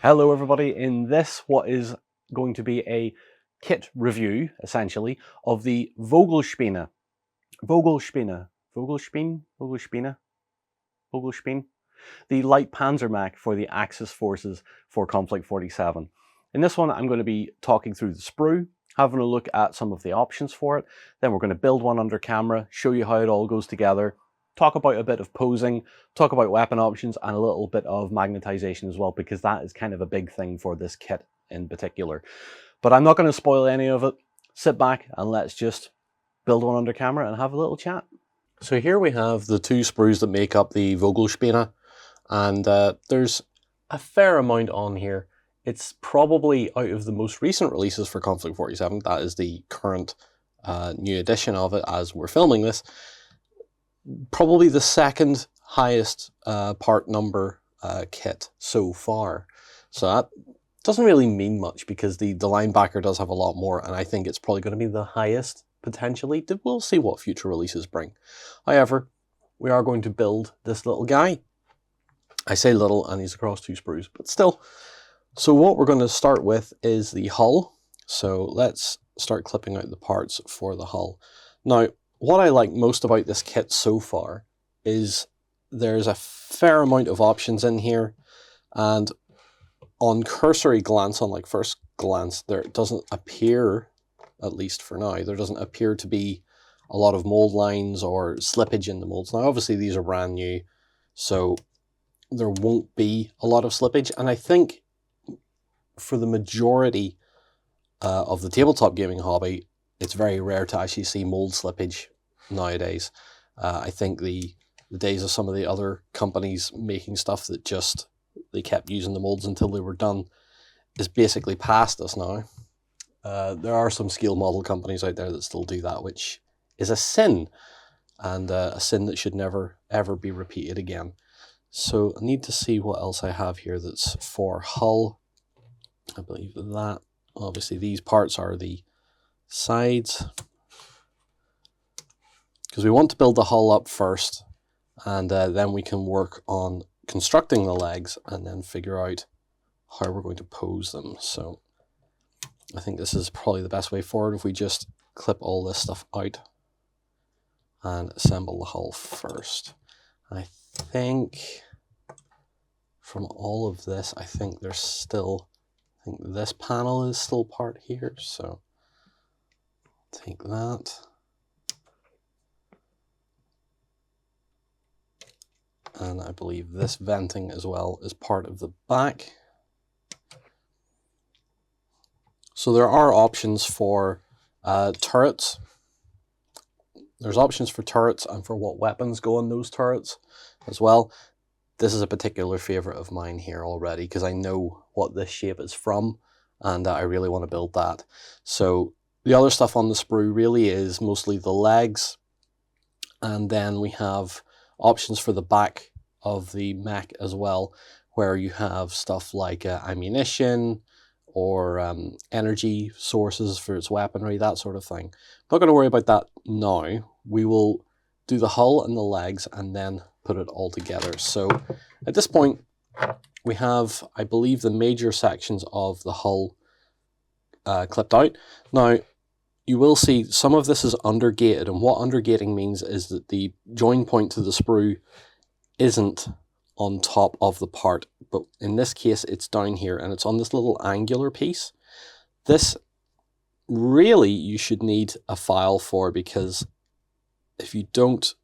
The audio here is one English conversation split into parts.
Hello everybody, in this what is going to be a kit review, essentially, of the Vogelspinne, the Light Panzermech for the Axis forces for Konflikt 47. In this one I'm going to be talking through the Sprew, having a look at some of the options for it, then we're going to build one under camera, show you how it all goes together, talk about a bit of posing, talk about weapon options, and a little bit of magnetization as well, because that is kind of a big thing for this kit in particular. But I'm not going to spoil any of it. Sit back and let's just build one under camera and have a little chat. So here we have the two sprues that make up the Vogelspinne, and there's a fair amount on here. It's probably out of the most recent releases for Konflikt 47, that is the current new edition of it as we're filming this, probably the second highest part number kit so far. So that doesn't really mean much because the linebacker does have a lot more, and I think it's probably going to be the highest potentially. We'll see what future releases bring. However, we are going to build this little guy. I say little and he's across two sprues, but still. So what we're going to start with is the hull. So let's start clipping out the parts for the hull. Now, what I like most about this kit so far is there's a fair amount of options in here, and on cursory glance, on like first glance, there doesn't appear, at least for now, there doesn't appear to be a lot of mold lines or slippage in the molds. Now obviously these are brand new, so there won't be a lot of slippage, and I think for the majority of the tabletop gaming hobby, it's very rare to actually see mold slippage nowadays. I think the days of some of the other companies making stuff that just, they kept using the molds until they were done is basically past us now. There are some scale model companies out there that still do that, which is a sin, and a sin that should never ever be repeated again. So I need to see what else I have here that's for hull. I believe that obviously these parts are the sides, because we want to build the hull up first, and then we can work on constructing the legs and then figure out how we're going to pose them. So I think this is probably the best way forward, if we just clip all this stuff out and assemble the hull first. I think from all of this, I think there's still, I think this panel is still part here, so take that. And I believe this venting as well is part of the back. So there are options for turrets. There's options for turrets and for what weapons go on those turrets as well. This is a particular favorite of mine here already, because I know what this shape is from, and I really want to build that. So the other stuff on the sprue really is mostly the legs, and then we have options for the back of the mech as well, where you have stuff like ammunition or energy sources for its weaponry, that sort of thing. Not going to worry about that now. We will do the hull and the legs and then put it all together. So at this point, we have, I believe, the major sections of the hull clipped out. Now, you will see some of this is undergated, and what undergating means is that the join point to the sprue isn't on top of the part, but in this case it's down here and it's on this little angular piece. This really you should need a file for, because if you don't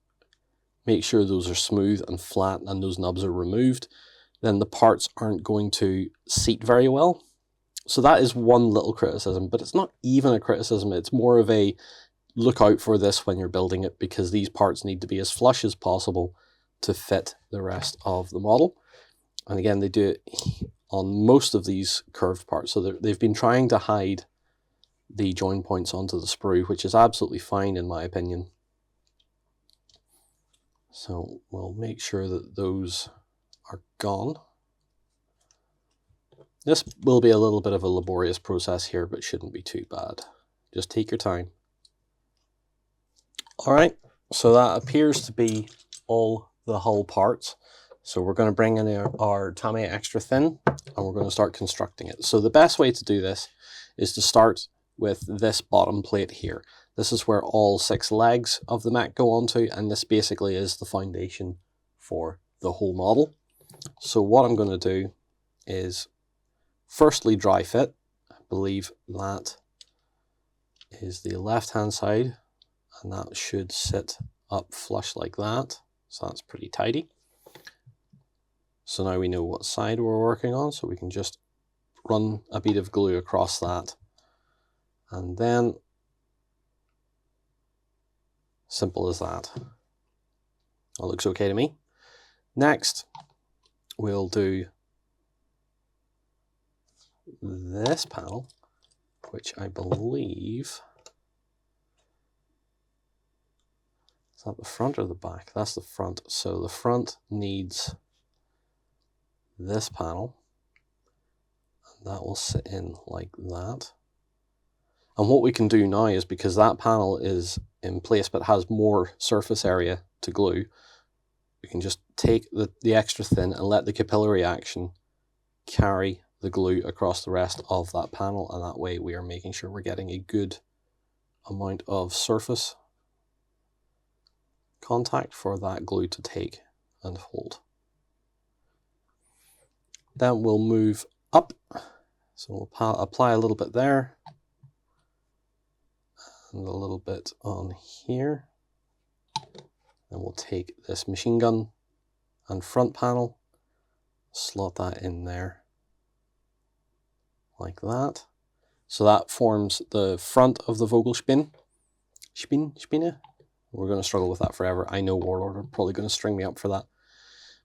make sure those are smooth and flat and those nubs are removed, then the parts aren't going to seat very well. So that is one little criticism, but it's not even a criticism, it's more of a look out for this when you're building it, because these parts need to be as flush as possible to fit the rest of the model. And again, they do it on most of these curved parts, so they've been trying to hide the join points onto the sprue, which is absolutely fine in my opinion. So we'll make sure that those are gone. This will be a little bit of a laborious process here, but shouldn't be too bad. Just take your time. All right, so that appears to be all the hull parts. So we're going to bring in our Tamiya extra thin and we're going to start constructing it. So the best way to do this is to start with this bottom plate here. This is where all 6 legs of the mech go onto, and this basically is the foundation for the whole model. So what I'm going to do is firstly dry fit. I believe that is the left hand side, and that should sit up flush like that. So that's pretty tidy. So now we know what side we're working on, so we can just run a bead of glue across that. And then, simple as that. That looks okay to me. Next, we'll do this panel, which I believe, is that the front or the back? That's the front. So the front needs this panel, and that will sit in like that. And what we can do now is, because that panel is in place but has more surface area to glue, we can just take the extra thin and let the capillary action carry the glue across the rest of that panel, and that way we are making sure we're getting a good amount of surface contact for that glue to take and hold. Then we'll move up, so we'll apply a little bit there and a little bit on here. Then we'll take this machine gun and front panel, slot that in there like that. So that forms the front of the Vogelspinne. Spinne? We're going to struggle with that forever. I know Warlord are probably going to string me up for that.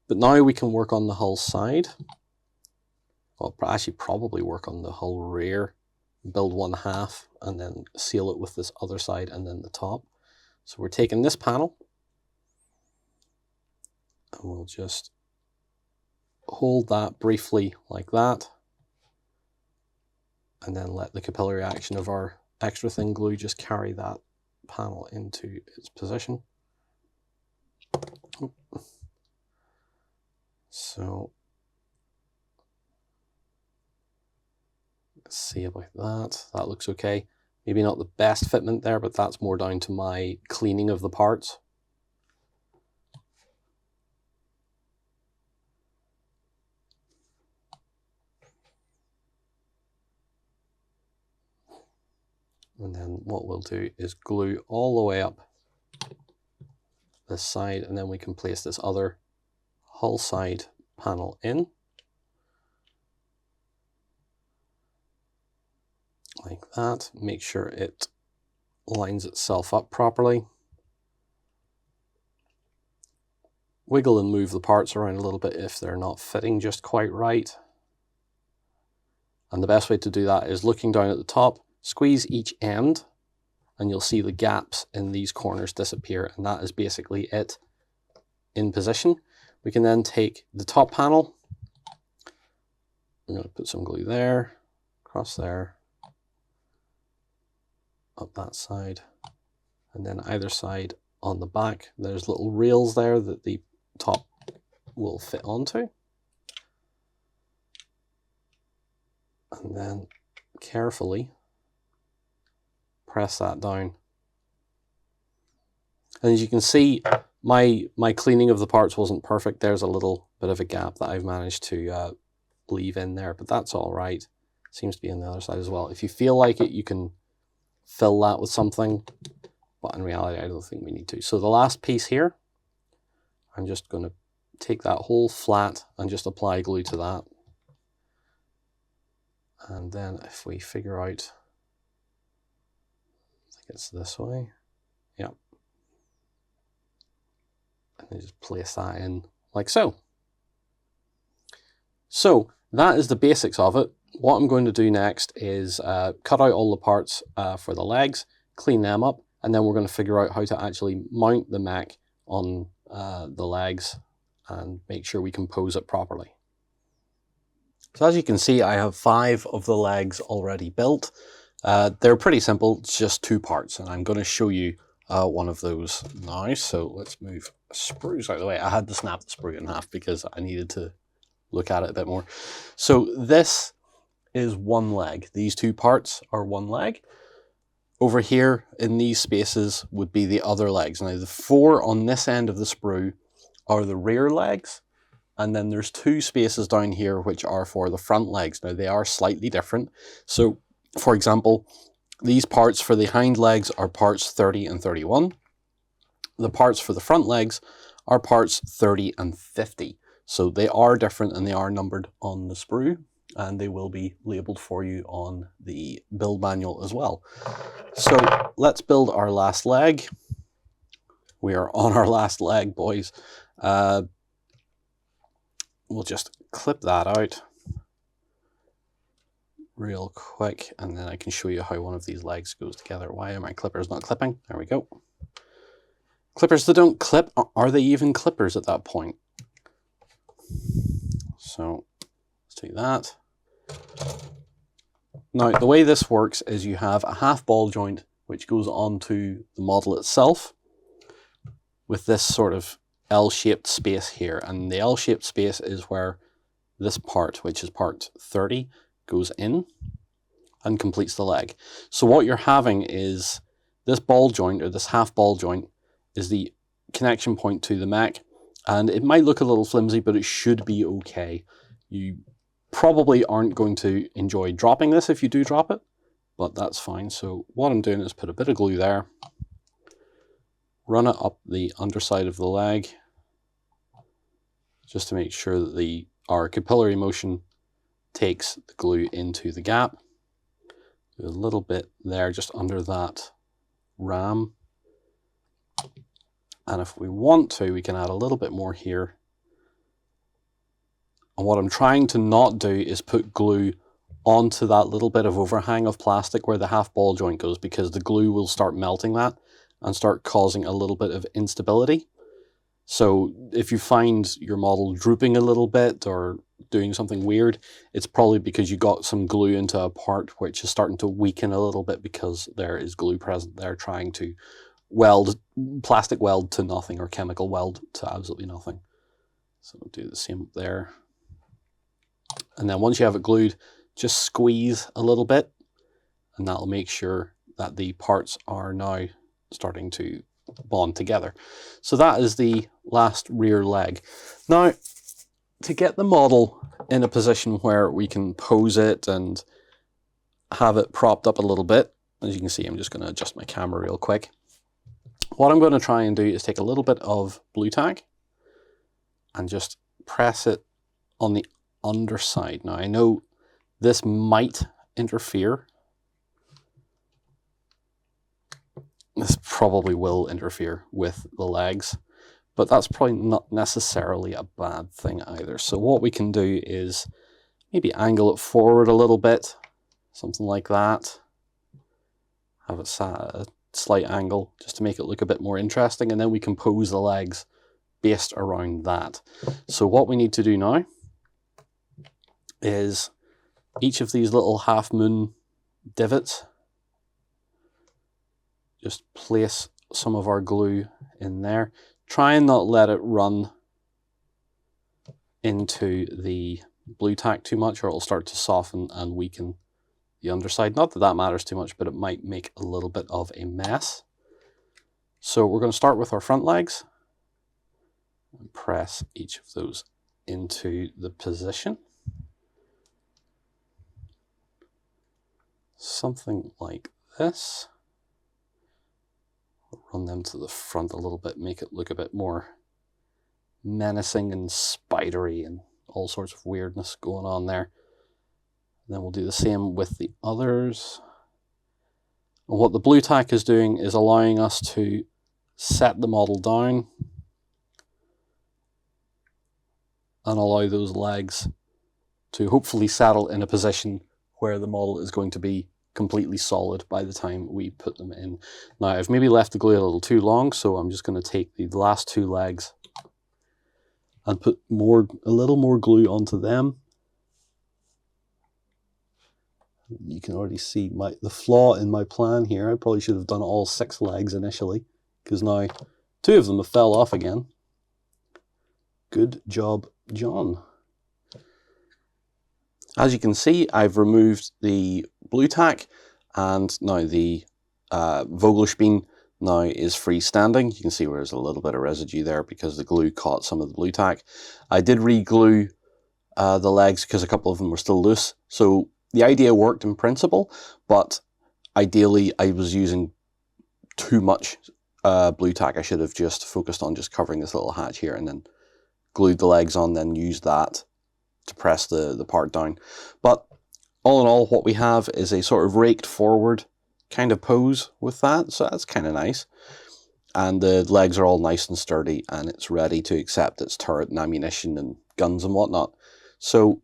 But now we can work on the hull side. Well, actually probably work on the hull rear, build one half, and then seal it with this other side and then the top. So we're taking this panel, and we'll just hold that briefly like that, and then let the capillary action of our extra thin glue just carry that panel into its position. So let's see about that. That looks okay. Maybe not the best fitment there, but that's more down to my cleaning of the parts. And then what we'll do is glue all the way up this side, and then we can place this other hull side panel in. Like that. Make sure it lines itself up properly. Wiggle and move the parts around a little bit if they're not fitting just quite right. And the best way to do that is looking down at the top, squeeze each end, and you'll see the gaps in these corners disappear, and that is basically it in position. We can then take the top panel. I'm going to put some glue there, across there, up that side, and then either side on the back. There's little rails there that the top will fit onto. And then carefully press that down. And as you can see, my cleaning of the parts wasn't perfect. There's a little bit of a gap that I've managed to leave in there, but that's all right. Seems to be on the other side as well. If you feel like it, you can fill that with something, but in reality, I don't think we need to. So the last piece here, I'm just going to take that whole flat and just apply glue to that. And then if we figure out, I think it's this way, yeah. And then just place that in like so. So that is the basics of it. What I'm going to do next is cut out all the parts for the legs, clean them up, and then we're going to figure out how to actually mount the mech on the legs and make sure we compose it properly. So as you can see, I have 5 of the legs already built. They're pretty simple, it's just 2 parts, and I'm going to show you one of those now. So let's move sprues out of the way. I had to snap the sprue in half because I needed to look at it a bit more. So this is one leg. These two parts are one leg. Over here in these spaces would be the other legs. Now the four on this end of the sprue are the rear legs, and then there's two spaces down here which are for the front legs. Now they are slightly different. So for example, these parts for the hind legs are parts 30 and 31. The parts for the front legs are parts 30 and 50. So they are different and they are numbered on the sprue, and they will be labeled for you on the build manual as well. So let's build our last leg. We are on our last leg, boys. We'll just clip that out real quick, and then I can show you how one of these legs goes together. Why are my clippers not clipping? There we go. Clippers that don't clip, are they even clippers at that point? So let's take that. Now the way this works is you have a half ball joint which goes onto the model itself with this sort of L-shaped space here, and the L-shaped space is where this part, which is part 30, goes in and completes the leg. So what you're having is this ball joint, or this half ball joint, is the connection point to the mech, and it might look a little flimsy, but it should be okay. You probably aren't going to enjoy dropping this if you do drop it, but that's fine. So what I'm doing is put a bit of glue there, run it up the underside of the leg, just to make sure that our capillary motion takes the glue into the gap. Do a little bit there just under that ram. And if we want to, we can add a little bit more here. And what I'm trying to not do is put glue onto that little bit of overhang of plastic where the half ball joint goes, because the glue will start melting that and start causing a little bit of instability. So if you find your model drooping a little bit or doing something weird, it's probably because you got some glue into a part which is starting to weaken a little bit, because there is glue present there trying to plastic weld to nothing, or chemical weld to absolutely nothing. So we'll do the same up there. And then once you have it glued, just squeeze a little bit, and that'll make sure that the parts are now starting to bond together. So that is the last rear leg. Now, to get the model in a position where we can pose it and have it propped up a little bit, as you can see, I'm just going to adjust my camera real quick. What I'm going to try and do is take a little bit of blue tack and just press it on the underside. Now, I know this might interfere. This probably will interfere with the legs, but that's probably not necessarily a bad thing either. So what we can do is maybe angle it forward a little bit, something like that. Have it at a slight angle just to make it look a bit more interesting, and then we can pose the legs based around that. So what we need to do now is each of these little half moon divots, just place some of our glue in there. Try and not let it run into the blue tack too much, or it'll start to soften and weaken the underside. Not that that matters too much, but it might make a little bit of a mess. So we're going to start with our front legs and press each of those into the position. Something like this. Run them to the front a little bit, make it look a bit more menacing and spidery and all sorts of weirdness going on there. And then we'll do the same with the others. And what the blue tack is doing is allowing us to set the model down and allow those legs to hopefully settle in a position where the model is going to be completely solid by the time we put them in. Now, I've maybe left the glue a little too long, so I'm just going to take the last two legs and put a little more glue onto them. You can already see the flaw in my plan here. I probably should have done all 6 legs initially. because now 2 of them have fell off again. Good job, John. As you can see, I've removed the blue tack, and now the Vogelspinne now is freestanding. You can see where there's a little bit of residue there because the glue caught some of the blue tack. I did re-glue the legs because a couple of them were still loose. So the idea worked in principle, but ideally I was using too much blue tack. I should have just focused on just covering this little hatch here and then glued the legs on, then used that to press the part down. But all in all, what we have is a sort of raked forward kind of pose with that, so that's kind of nice. And the legs are all nice and sturdy, and it's ready to accept its turret and ammunition and guns and whatnot. So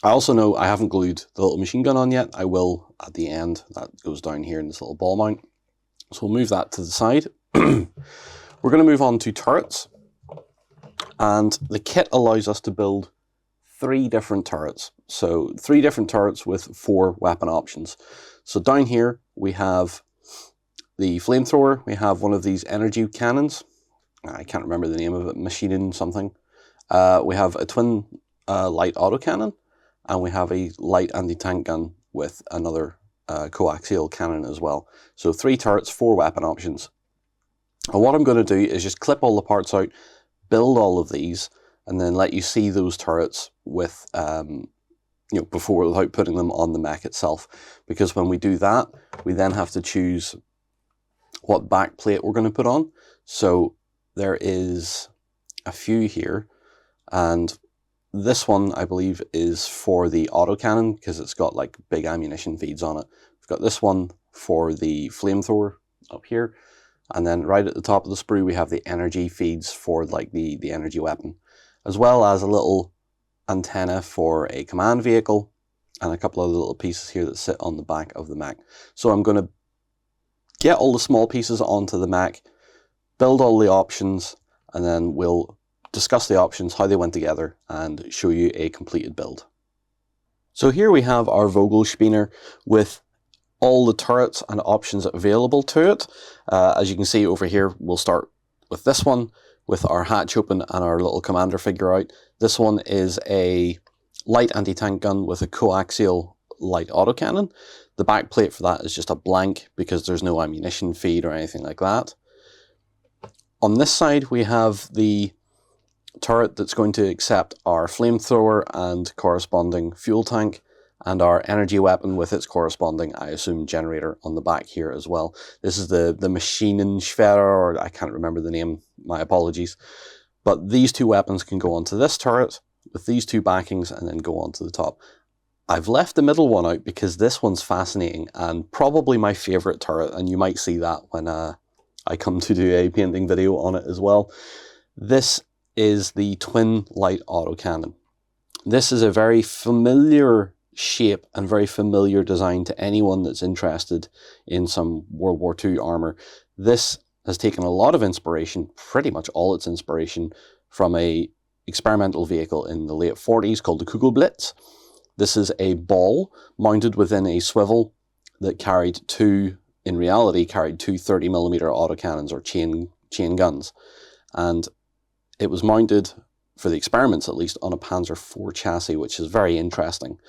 I also know I haven't glued the little machine gun on yet. I will at the end. That goes down here in this little ball mount. So we'll move that to the side. We're going to move on to turrets. And the kit allows us to build 3 different turrets. So 3 different turrets with 4 weapon options. So down here we have the flamethrower. We have one of these energy cannons. I can't remember the name of it, machining something. We have a twin light autocannon, and we have a light anti-tank gun with another coaxial cannon as well. So 3 turrets, 4 weapon options. And what I'm going to do is just clip all the parts out, build all of these, and then let you see those turrets with, before, without putting them on the mech itself. Because when we do that, we then have to choose what back plate we're going to put on. So there is a few here, and this one I believe is for the autocannon because it's got like big ammunition feeds on it. We've got this one for the flamethrower up here, and then right at the top of the sprue we have the energy feeds for like the energy weapon, as well as a little antenna for a command vehicle and a couple of little pieces here that sit on the back of the mech. So I'm going to get all the small pieces onto the mech, build all the options, and then we'll discuss the options, how they went together, and show you a completed build. So here we have our Vogelspinne with all the turrets and options available to it. As you can see over here, we'll start with this one with our hatch open and our little commander figure out. This one is a light anti-tank gun with a coaxial light autocannon. The back plate for that is just a blank because there's no ammunition feed or anything like that. On this side we have the turret that's going to accept our flamethrower and corresponding fuel tank, and our energy weapon with its corresponding, I assume, generator on the back here as well. This is the Maschinenschwere, or I can't remember the name, my apologies. But these 2 weapons can go onto this turret with these 2 backings and then go onto the top. I've left the middle one out because this one's fascinating and probably my favourite turret, and you might see that when I come to do a painting video on it as well. This is the twin light autocannon. This is a very familiar shape and very familiar design to anyone that's interested in some World War II armour. This has taken a lot of inspiration, pretty much all its inspiration, from a experimental vehicle in the late 40s called the Kugelblitz. This is a ball mounted within a swivel that carried 2 30mm autocannons, or chain guns. And it was mounted, for the experiments at least, on a Panzer IV chassis, which is very interesting.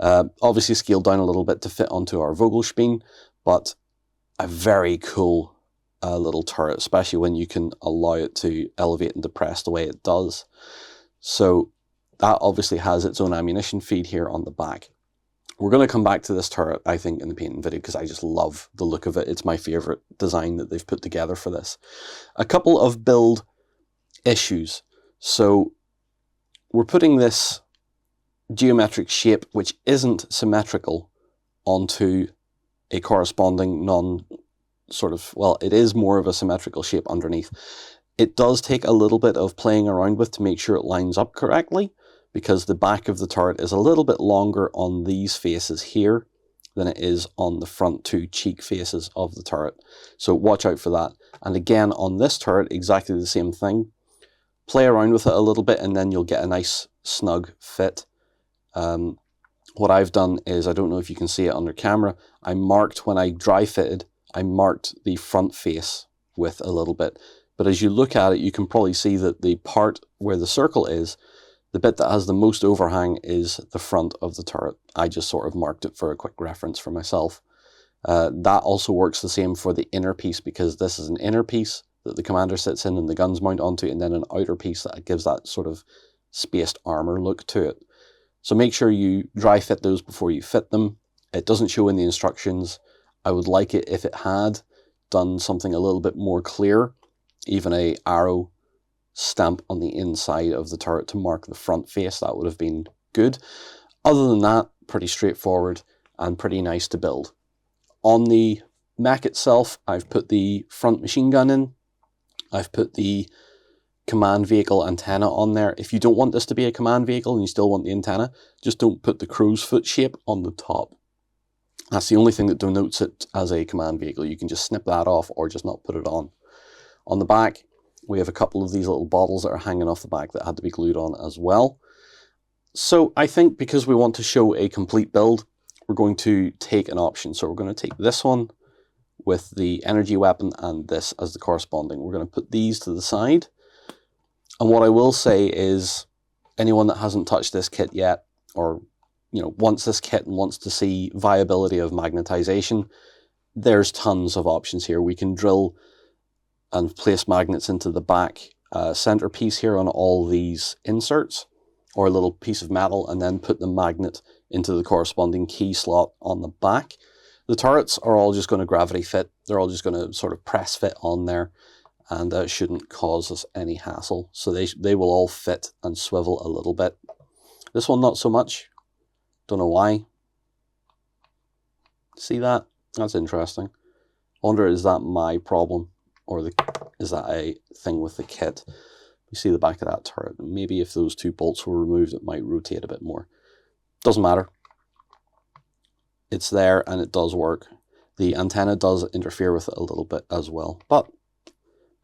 Obviously scaled down a little bit to fit onto our Vogelspinne, but a very cool little turret, especially when you can allow it to elevate and depress the way it does. So that obviously has its own ammunition feed here on the back. We're going to come back to this turret, I think, in the painting video because I just love the look of it. It's my favourite design that they've put together for this. A couple of build issues. So we're putting this geometric shape, which isn't symmetrical, onto a corresponding it is more of a symmetrical shape underneath. It does take a little bit of playing around with to make sure it lines up correctly, because the back of the turret is a little bit longer on these faces here than it is on the front 2 cheek faces of the turret. So watch out for that. And again, on this turret, exactly the same thing. Play around with it a little bit and then you'll get a nice snug fit. What I've done is, I don't know if you can see it under camera, I marked, when I dry fitted, I marked the front face with a little bit. But as you look at it, you can probably see that the part where the circle is, the bit that has the most overhang is the front of the turret. I just sort of marked it for a quick reference for myself. That also works the same for the inner piece, because this is an inner piece that the commander sits in and the guns mount onto, and then an outer piece that gives that sort of spaced armor look to it. So make sure you dry fit those before you fit them. It doesn't show in the instructions. I would like it if it had done something a little bit more clear, even a arrow stamp on the inside of the turret to mark the front face. That would have been good. Other than that, pretty straightforward and pretty nice to build. On the mech itself, I've put the front machine gun in. I've put the command vehicle antenna on there. If you don't want this to be a command vehicle and you still want the antenna, just don't put the crow's foot shape on the top. That's the only thing that denotes it as a command vehicle. You can just snip that off or just not put it on. On the back, we have a couple of these little bottles that are hanging off the back that had to be glued on as well. So I think because we want to show a complete build, we're going to take an option. So we're going to take this one with the energy weapon and this as the corresponding. We're going to put these to the side. And what I will say is, anyone that hasn't touched this kit yet, or wants this kit and wants to see viability of magnetization, there's tons of options here. We can drill and place magnets into the back center piece here on all these inserts, or a little piece of metal, and then put the magnet into the corresponding key slot on the back. The turrets are all just going to gravity fit. They're all just going to sort of press fit on there, and shouldn't cause us any hassle. So they will all fit and swivel a little bit. This one not so much. Don't know why. See that? That's interesting. I wonder, is that my problem? Or is that a thing with the kit? You see the back of that turret. Maybe if those two bolts were removed, it might rotate a bit more. Doesn't matter. It's there and it does work. The antenna does interfere with it a little bit as well. But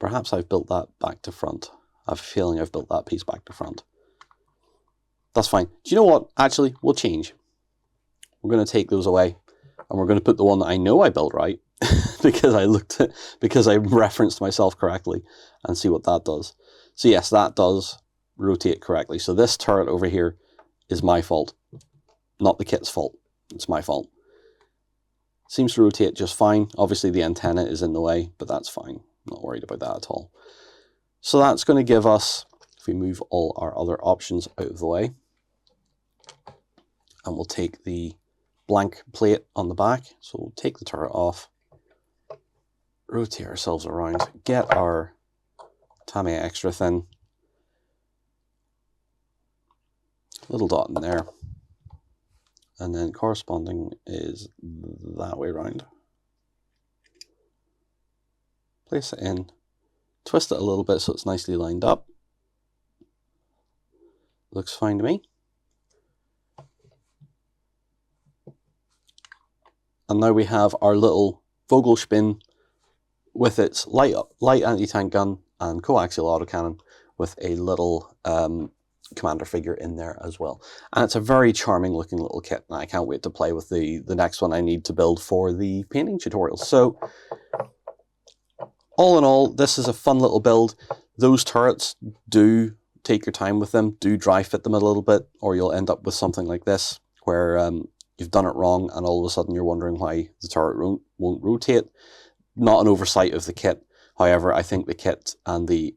perhaps I've built that back to front. I have a feeling I've built that piece back to front. That's fine. Do you know what? Actually, we'll change. We're going to take those away. And we're going to put the one that I know I built right. because I referenced myself correctly, and see what that does. So yes, that does rotate correctly. So this turret over here is my fault, not the kit's fault. It's my fault. Seems to rotate just fine. Obviously the antenna is in the way, but that's fine. Not worried about that at all. So that's going to give us, if we move all our other options out of the way, and we'll take the blank plate on the back. So we'll take the turret off, rotate ourselves around, get our Tamiya extra thin, little dot in there, and then corresponding is that way around. Place it in, twist it a little bit so it's nicely lined up. Looks fine to me. And now we have our little Vogelspinne with its light anti-tank gun and coaxial autocannon with a little commander figure in there as well. And it's a very charming looking little kit, and I can't wait to play with the next one I need to build for the painting tutorial. So all in all, this is a fun little build. Those turrets, do take your time with them, do dry fit them a little bit, or you'll end up with something like this where you've done it wrong and all of a sudden you're wondering why the turret won't rotate. Not an oversight of the kit. However, I think the kit and the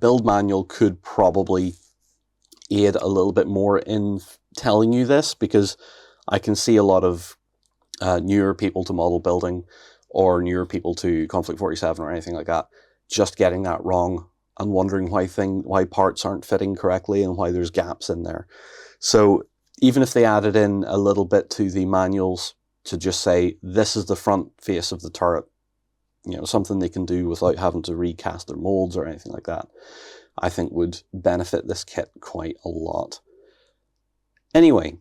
build manual could probably aid a little bit more in telling you this, because I can see a lot of newer people to model building or newer people to Konflikt 47 or anything like that just getting that wrong and wondering why parts aren't fitting correctly and why there's gaps in there. So even if they added in a little bit to the manuals to just say, this is the front face of the turret, something they can do without having to recast their molds or anything like that, I think would benefit this kit quite a lot. Anyway,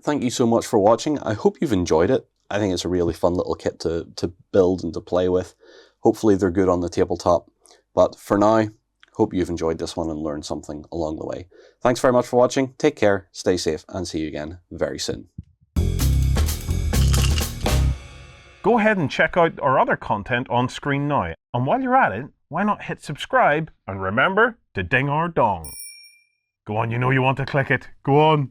thank you so much for watching. I hope you've enjoyed it. I think it's a really fun little kit to build and to play with. Hopefully they're good on the tabletop. But for now, hope you've enjoyed this one and learned something along the way. Thanks very much for watching. Take care, stay safe, and see you again very soon. Go ahead and check out our other content on screen now. And while you're at it, why not hit subscribe and remember to ding our dong. Go on, you know you want to click it. Go on.